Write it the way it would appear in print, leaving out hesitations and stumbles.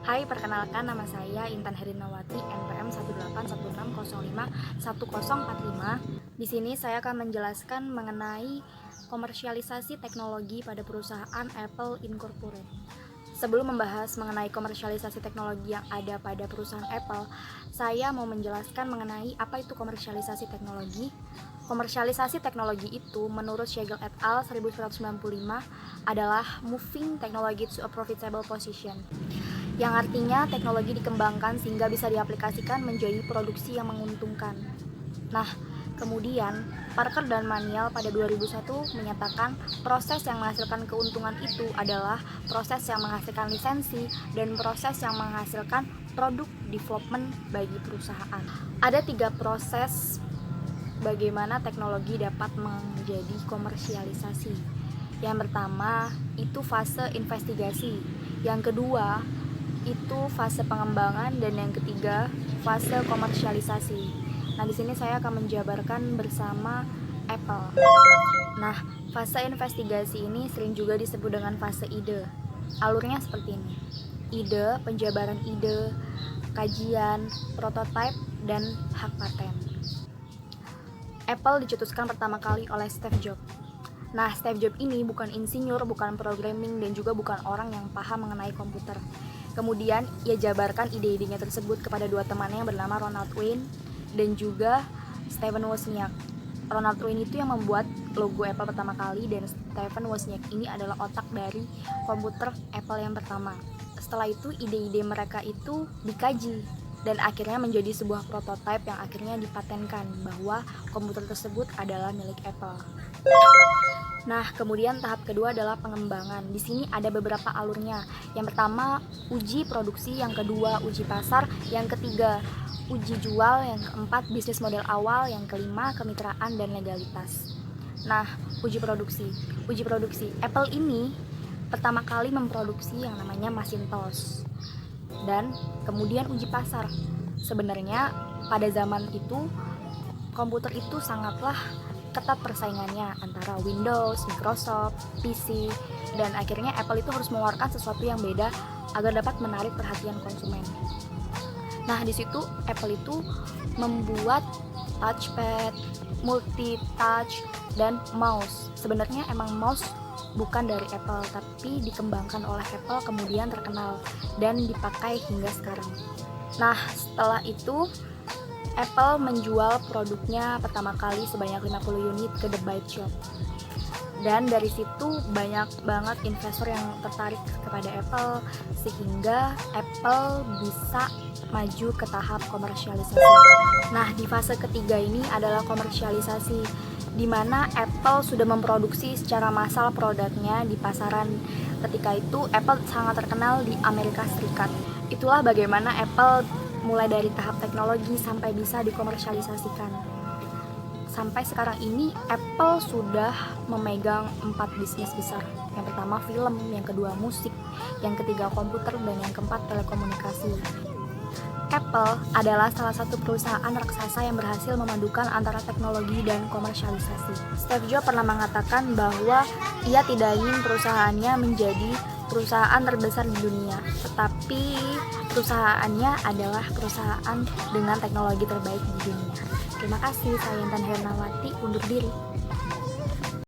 Hai, perkenalkan nama saya Intan Herinawati, NPM 18180511045. Di sini saya akan menjelaskan mengenai komersialisasi teknologi pada perusahaan Apple Incorporated. Sebelum membahas mengenai komersialisasi teknologi yang ada pada perusahaan Apple, saya mau menjelaskan mengenai apa itu komersialisasi teknologi. Komersialisasi teknologi itu menurut Siegel et al. 1995 adalah moving technology to a profitable position, yang artinya teknologi dikembangkan sehingga bisa diaplikasikan menjadi produksi yang menguntungkan. Nah, kemudian Parker dan Manial pada 2001 menyatakan proses yang menghasilkan keuntungan itu adalah proses yang menghasilkan lisensi dan proses yang menghasilkan produk development bagi perusahaan. Ada 3 proses bagaimana teknologi dapat menjadi komersialisasi. Yang pertama itu fase investigasi, yang kedua itu fase pengembangan, dan yang ketiga fase komersialisasi. Nah, di sini saya akan menjabarkan bersama Apple. Nah, fase investigasi ini sering juga disebut dengan fase ide. Alurnya seperti ini: ide, penjabaran ide, kajian, prototipe, dan hak paten. Apple dicetuskan pertama kali oleh Steve Jobs. Nah, Steve Jobs ini bukan insinyur, bukan programming, dan juga bukan orang yang paham mengenai komputer. Kemudian ia jabarkan ide-idenya tersebut kepada 2 temannya yang bernama Ronald Wayne dan juga Stephen Wozniak. Ronald Wayne itu yang membuat logo Apple pertama kali, dan Stephen Wozniak ini adalah otak dari komputer Apple yang pertama. Setelah itu ide-ide mereka itu dikaji dan akhirnya menjadi sebuah prototipe yang akhirnya dipatenkan bahwa komputer tersebut adalah milik Apple. Nah, kemudian tahap kedua adalah pengembangan. Di sini ada beberapa alurnya. Yang pertama, uji produksi, yang kedua, uji pasar, yang ketiga, uji jual, yang keempat, bisnis model awal, yang kelima, kemitraan dan legalitas. Nah, uji produksi. Uji produksi. Apple ini pertama kali memproduksi yang namanya Macintosh. Dan kemudian uji pasar. Sebenarnya pada zaman itu komputer itu sangatlah ketat persaingannya antara Windows, Microsoft, PC, dan akhirnya Apple itu harus mengeluarkan sesuatu yang beda agar dapat menarik perhatian konsumen. Nah, di situ Apple itu membuat touchpad, multi-touch, dan mouse. Sebenarnya emang mouse bukan dari Apple, tapi dikembangkan oleh Apple, kemudian terkenal dan dipakai hingga sekarang. Nah, setelah itu Apple menjual produknya pertama kali sebanyak 50 unit ke The Byte Shop. Dan dari situ banyak banget investor yang tertarik kepada Apple sehingga Apple bisa maju ke tahap komersialisasi. Nah, di fase ketiga ini adalah komersialisasi, di mana Apple sudah memproduksi secara massal produknya di pasaran. Ketika itu Apple sangat terkenal di Amerika Serikat. Itulah bagaimana Apple mulai dari tahap teknologi sampai bisa dikomersialisasikan. Sampai sekarang ini Apple sudah memegang 4 bisnis besar. Yang pertama film, yang kedua musik, yang ketiga komputer, dan yang keempat telekomunikasi. Apple adalah salah satu perusahaan raksasa yang berhasil memadukan antara teknologi dan komersialisasi. Steve Jobs pernah mengatakan bahwa ia tidak ingin perusahaannya menjadi perusahaan terbesar di dunia, tetapi perusahaannya adalah perusahaan dengan teknologi terbaik di dunia. Terima kasih, saya Intan Hernawati, undur diri.